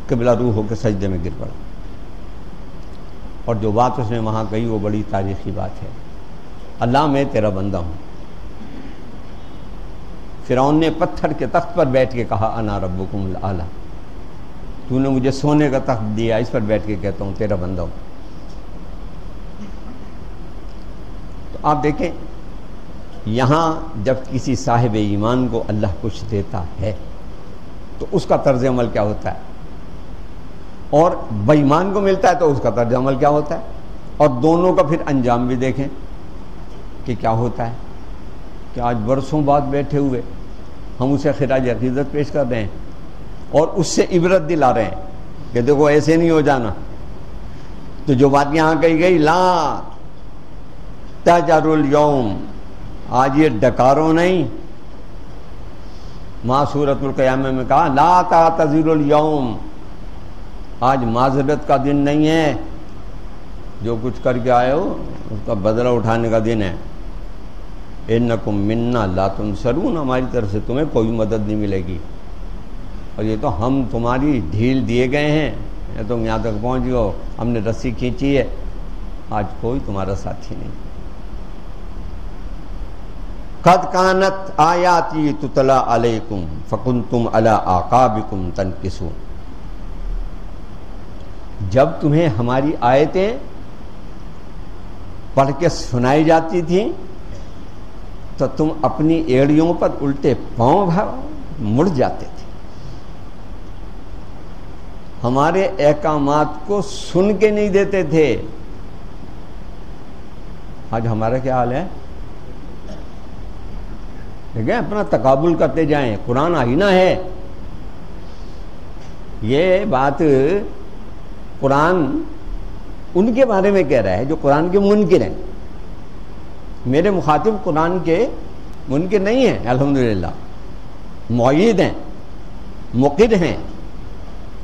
قبلہ روح ہو کے سجدے میں گر پڑا. اور جو بات اس نے وہاں کہی وہ بڑی تاریخی بات ہے. اللہ میں تیرا بندہ ہوں. فرعون نے پتھر کے تخت پر بیٹھ کے کہا انا ربکم الاعلی. تو نے مجھے سونے کا تخت دیا، اس پر بیٹھ کے کہتا ہوں تیرا بندہ ہوں. تو آپ دیکھیں یہاں جب کسی صاحب ایمان کو اللہ کچھ دیتا ہے تو اس کا طرز عمل کیا ہوتا ہے، اور بے ایمان کو ملتا ہے تو اس کا طرز عمل کیا ہوتا ہے، اور دونوں کا پھر انجام بھی دیکھیں کہ کیا ہوتا ہے. کہ آج برسوں بعد بیٹھے ہوئے ہم اسے خراج عقیدت پیش کر رہے ہیں اور اس سے عبرت دلا رہے ہیں کہ دیکھو ایسے نہیں ہو جانا. تو جو بات یہاں کہی گئی لا تجروا اليوم، آج یہ ڈکارو نہیں. ماں سورۃ القیامہ میں کہا لا تعتذروا اليوم، آج معذرت کا دن نہیں ہے. جو کچھ کر کے آئے ہو اس کا بدلہ اٹھانے کا دن ہے. انکم منا لا تنصرون، ہماری طرف سے تمہیں کوئی مدد نہیں ملے گی. اور یہ تو ہم تمہاری ڈھیل دیے گئے ہیں، تم یہاں تک پہنچ گئے ہو، ہم نے رسی کھینچی ہے، آج کوئی تمہارا ساتھی نہیں. قد کانت آیاتی تتلی علیکم فکنتم علی اعقابکم تنکسون. جب تمہیں ہماری آیتیں پڑھ کے سنائی جاتی تھیں تو تم اپنی ایڑیوں پر الٹے پاؤں مڑ جاتے تھے. ہمارے احکامات کو سن کے نہیں دیتے تھے. آج ہمارا کیا حال ہے؟ دیکھیں اپنا تقابل کرتے جائیں. قرآن آئینہ ہے. یہ بات قرآن ان کے بارے میں کہہ رہا ہے جو قرآن کے منکر ہیں. میرے مخاطب قرآن کے منکر نہیں ہیں، الحمدللہ مؤید ہیں، مقر ہیں،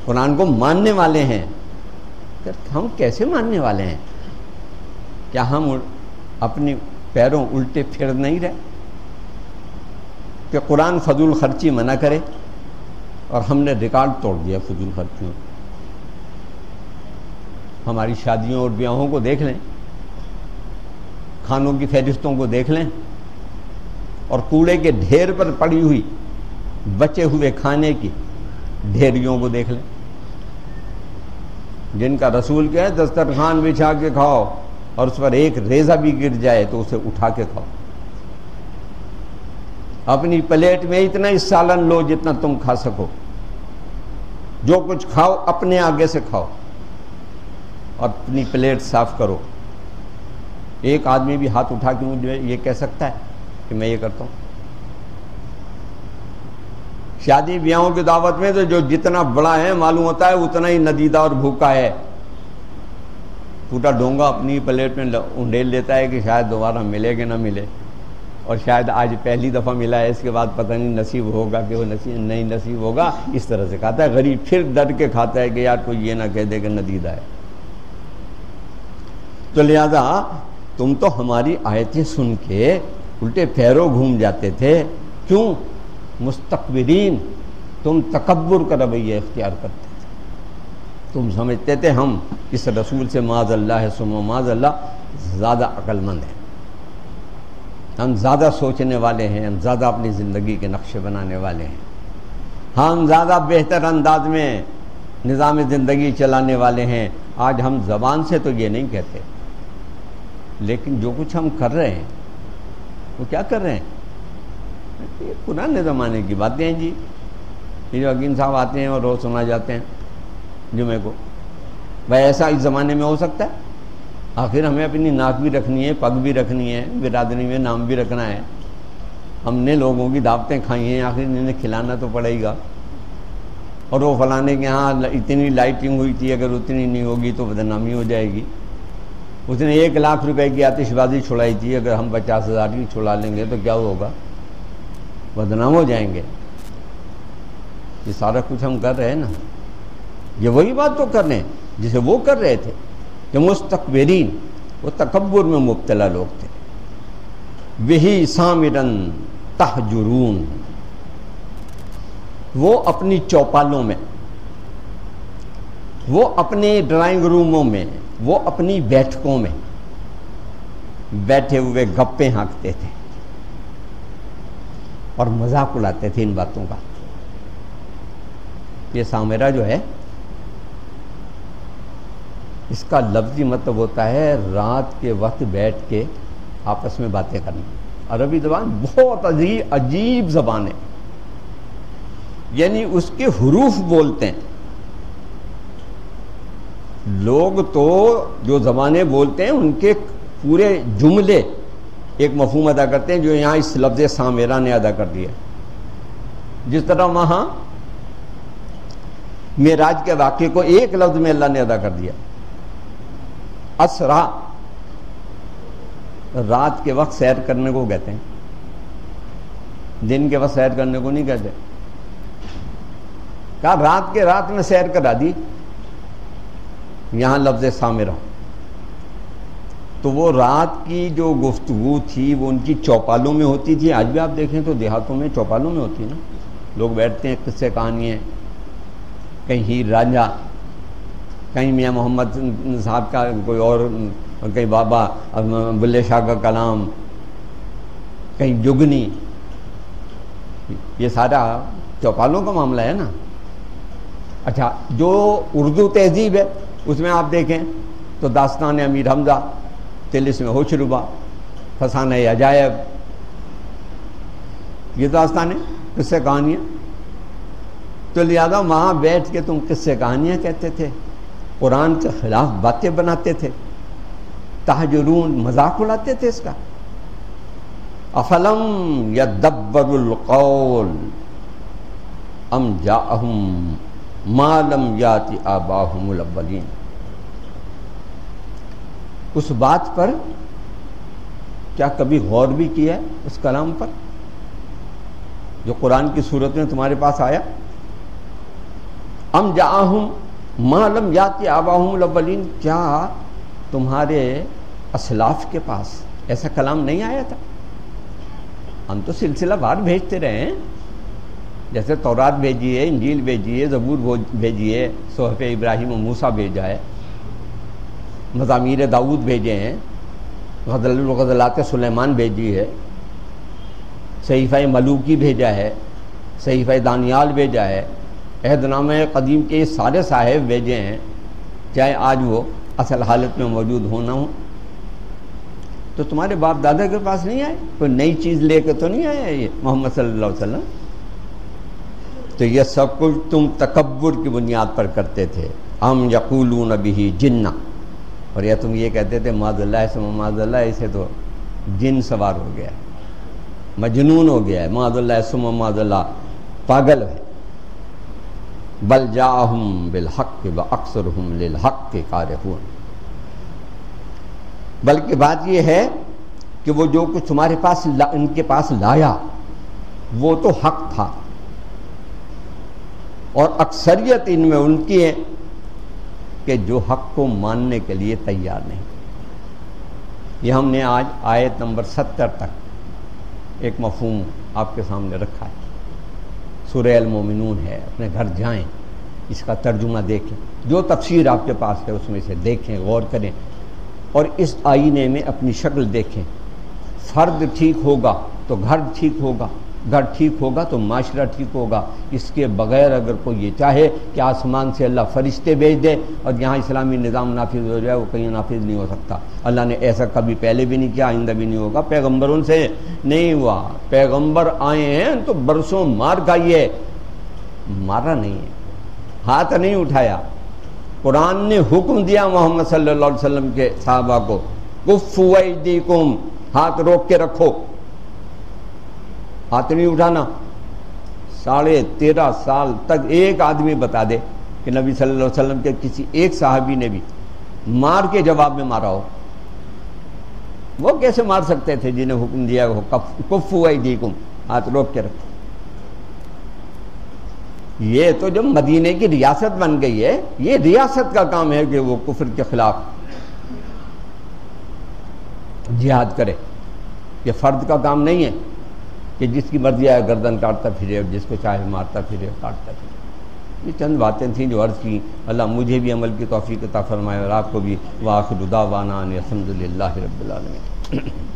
قرآن کو ماننے والے ہیں. ہم کیسے ماننے والے ہیں؟ کیا ہم اپنی پیروں الٹے پھر نہیں رہے کہ قرآن فضول خرچی منع کرے اور ہم نے ریکارڈ توڑ دیا فضول خرچیوں. ہماری شادیوں اور بیاہوں کو دیکھ لیں، کھانوں کی فہرستوں کو دیکھ لیں، اور کوڑے کے ڈھیر پر پڑی ہوئی بچے ہوئے کھانے کی ڈھیریوں کو دیکھ لیں، جن کا رسول کیا ہے دسترخوان بچھا کے کھاؤ اور اس پر ایک ریزہ بھی گر جائے تو اسے اٹھا کے کھاؤ. اپنی پلیٹ میں اتنا ہی سالن لو جتنا تم کھا سکو. جو کچھ کھاؤ اپنے آگے سے کھاؤ اور اپنی پلیٹ صاف کرو. ایک آدمی بھی ہاتھ اٹھا کے مجھے یہ کہہ سکتا ہے کہ میں یہ کرتا ہوں؟ شادی بیاہوں کی دعوت میں تو جو جتنا بڑا ہے معلوم ہوتا ہے اتنا ہی ندیدہ اور بھوکا ہے. پھوٹا ڈونگا اپنی پلیٹ میں انڈیل لیتا ہے کہ شاید دوبارہ ملے کہ نہ ملے، اور شاید آج پہلی دفعہ ملا ہے، اس کے بعد پتہ نہیں نصیب ہوگا کہ وہ نہیں نصیب ہوگا. اس طرح سے کھاتا ہے غریب. پھر ڈر کے کھاتا ہے کہ یار کوئی یہ نہ کہہ دے کہ ندیدہ ہے. تو لہذا تم تو ہماری آیتیں سن کے الٹے پیروں گھوم جاتے تھے. کیوں؟ مستکبرین. تم تکبر کا رویہ اختیار کرتے تھے. تم سمجھتے تھے ہم اس رسول سے معاذ اللہ ثم معاذ اللہ زیادہ عقل مند ہیں، ہم زیادہ سوچنے والے ہیں، ہم زیادہ اپنی زندگی کے نقشے بنانے والے ہیں، ہم زیادہ بہتر انداز میں نظام زندگی چلانے والے ہیں. آج ہم زبان سے تو یہ نہیں کہتے، لیکن جو کچھ ہم کر رہے ہیں وہ کیا کر رہے ہیں؟ یہ پرانے زمانے کی باتیں ہیں جی. یہ جو حکیم صاحب آتے ہیں اور روز سنا جاتے ہیں جمعے کو، بھائی ایسا اس زمانے میں ہو سکتا ہے؟ آخر ہمیں اپنی ناک بھی رکھنی ہے، پگ بھی رکھنی ہے، برادری میں نام بھی رکھنا ہے. ہم نے لوگوں کی دعوتیں کھائی ہیں، آخر انہیں کھلانا تو پڑے گا. اور وہ فلانے کے ہاں اتنی لائٹنگ ہوئی تھی، اگر اتنی نہیں ہوگی تو بدنامی ہو جائے گی. اس نے 1 لاکھ روپے کی آتش بازی چھڑائی تھی، اگر ہم 50,000 کی چھڑا لیں گے تو کیا ہوگا؟ بدنام ہو جائیں گے. یہ سارا کچھ ہم کر رہے ہیں نا. یہ وہی بات تو کر رہے ہیں جسے وہ کر رہے تھے کہ مستکبرین، وہ تکبر میں مبتلا لوگ تھے. وہی سامرن تہجرون، وہ اپنی چوپالوں میں وہ اپنے ڈرائنگ روموں میں، وہ اپنی بیٹھکوں میں بیٹھے ہوئے گپیں ہانکتے تھے اور مذاق اڑاتے تھے ان باتوں کا۔ یہ سامرہ جو ہے اس کا لفظی مطلب ہوتا ہے رات کے وقت بیٹھ کے آپس میں باتیں کرنا۔ عربی زبان بہت عجیب زبان ہے، یعنی اس کے حروف بولتے ہیں لوگ، تو جو زبانیں بولتے ہیں ان کے پورے جملے ایک مفہوم ادا کرتے ہیں جو یہاں اس لفظ سامرہ نے ادا کر دیا۔ جس طرح وہاں معراج کے واقعے کو ایک لفظ میں اللہ نے ادا کر دیا، اسرا، رات کے وقت سیر کرنے کو کہتے ہیں، دن کے وقت سیر کرنے کو نہیں کہتے۔ کہا رات میں سیر کرا دی، یہاں لفظ سامرہ۔ تو وہ رات کی جو گفتگو تھی وہ ان کی چوپالوں میں ہوتی تھی۔ آج بھی آپ دیکھیں تو دیہاتوں میں چوپالوں میں ہوتی ہے نا، لوگ بیٹھتے ہیں، قصے کہانیاں، کہیں ہیر رانجھا، کہیں میاں محمد صاحب کا کوئی اور، کہیں بابا بلے شاہ کا کلام، کہیں جگنی، یہ سارا چوپالوں کا معاملہ ہے نا۔ اچھا، جو اردو تہذیب ہے اس میں آپ دیکھیں تو داستان امیر حمزہ، طلسم ہوشربا، فسانہ عجائب، یہ داستانیں، قصے کہانیاں۔ تو لہذا وہاں بیٹھ کے تم قصے کہانیاں کہتے تھے، قرآن کے خلاف باتیں بناتے تھے، تہجرون، مذاق اڑاتے تھے اس کا۔ افلم یدبروا القول ام جاءہم ما لم یأت آباؤہم الاولین۔ اس بات پر کیا کبھی غور بھی کیا ہے، اس کلام پر جو قرآن کی صورت میں تمہارے پاس آیا؟ ام جاءہم ما لم یأت آباؤہم الاولین، کیا تمہارے اسلاف کے پاس ایسا کلام نہیں آیا تھا؟ ہم تو سلسلہ وار بھیجتے رہے ہیں، جیسے تورات بھیجی ہے، انجیل بھیجی ہے، زبور بھیجی ہے، صحف ابراہیم و موسیٰ بھیجا ہے، مزامیر داؤد بھیجے ہیں، غزلات سلیمان بھیجی ہے، صحیفہ ملوکی بھیجا ہے، صحیفہ دانیال بھیجا ہے، عہد نامہ قدیم کے سارے صاحب بھیجے ہیں، چاہے آج وہ اصل حالت میں موجود ہونا ہو۔ تو تمہارے باپ دادا کے پاس نہیں آئے؟ کوئی نئی چیز لے کے تو نہیں آئے یہ محمد صلی اللہ علیہ وسلم؟ تو یہ سب کچھ تم تکبر کی بنیاد پر کرتے تھے۔ ام یقولون بہ جنہ، اور یا تم یہ کہتے تھے معاذ اللہ ثم معاذ اللہ، اسے تو جن سوار ہو گیا ہے، مجنون ہو گیا ہے، معاذ اللہ ثم معاذ اللہ، پاگل ہے۔ بل جاءہم بالحق واکثرہم للحق کارہون، بلکہ بات یہ ہے کہ وہ جو کچھ تمہارے پاس ان کے پاس لایا وہ تو حق تھا، اور اکثریت ان میں ان کی ہے کہ جو حق کو ماننے کے لیے تیار نہیں۔ یہ ہم نے آج آیت نمبر 70 تک ایک مفہوم آپ کے سامنے رکھا ہے، سورہ المومنون ہے، اپنے گھر جائیں، اس کا ترجمہ دیکھیں، جو تفسیر آپ کے پاس ہے اس میں سے دیکھیں، غور کریں، اور اس آئینے میں اپنی شکل دیکھیں۔ فرد ٹھیک ہوگا تو گھر ٹھیک ہوگا، گھر ٹھیک ہوگا تو معاشرہ ٹھیک ہوگا۔ اس کے بغیر اگر کوئی یہ چاہے کہ آسمان سے اللہ فرشتے بھیج دے اور یہاں اسلامی نظام نافذ ہو جائے، وہ کہیں نافذ نہیں ہو سکتا۔ اللہ نے ایسا کبھی پہلے بھی نہیں کیا، آئندہ بھی نہیں ہوگا، پیغمبروں سے نہیں ہوا۔ پیغمبر آئے ہیں تو برسوں مار کھائیے، مارا نہیں ہے، ہاتھ نہیں اٹھایا۔ قرآن نے حکم دیا محمد صلی اللہ علیہ وسلم کے صحابہ کو، کفوا ایدیکم، ہاتھ روک کے رکھو، ہاتھ نہیں اٹھانا۔ 13.5 سال تک ایک آدمی بتا دے کہ نبی صلی اللہ علیہ وسلم کے کسی ایک صحابی نے بھی مار کے جواب میں مارا ہو؟ وہ کیسے مار سکتے تھے جنہیں حکم دیا ہو کفوا ایدیکم، ہاتھ روک کے رکھو؟ یہ تو جب مدینے کی ریاست بن گئی ہے، یہ ریاست کا کام ہے کہ وہ کفر کے خلاف جہاد کرے۔ یہ فرد کا کام نہیں ہے کہ جس کی مرضی آئے گردن کاٹتا پھرے اور جس کو چاہے مارتا پھرے اور کاٹتا پھرے۔ یہ چند باتیں تھیں جو عرض کی. اللہ مجھے بھی عمل کی توفیق عطا فرمائے اور آپ کو بھی. وآخر دعوانا ان الحمد للہ رب العالمین.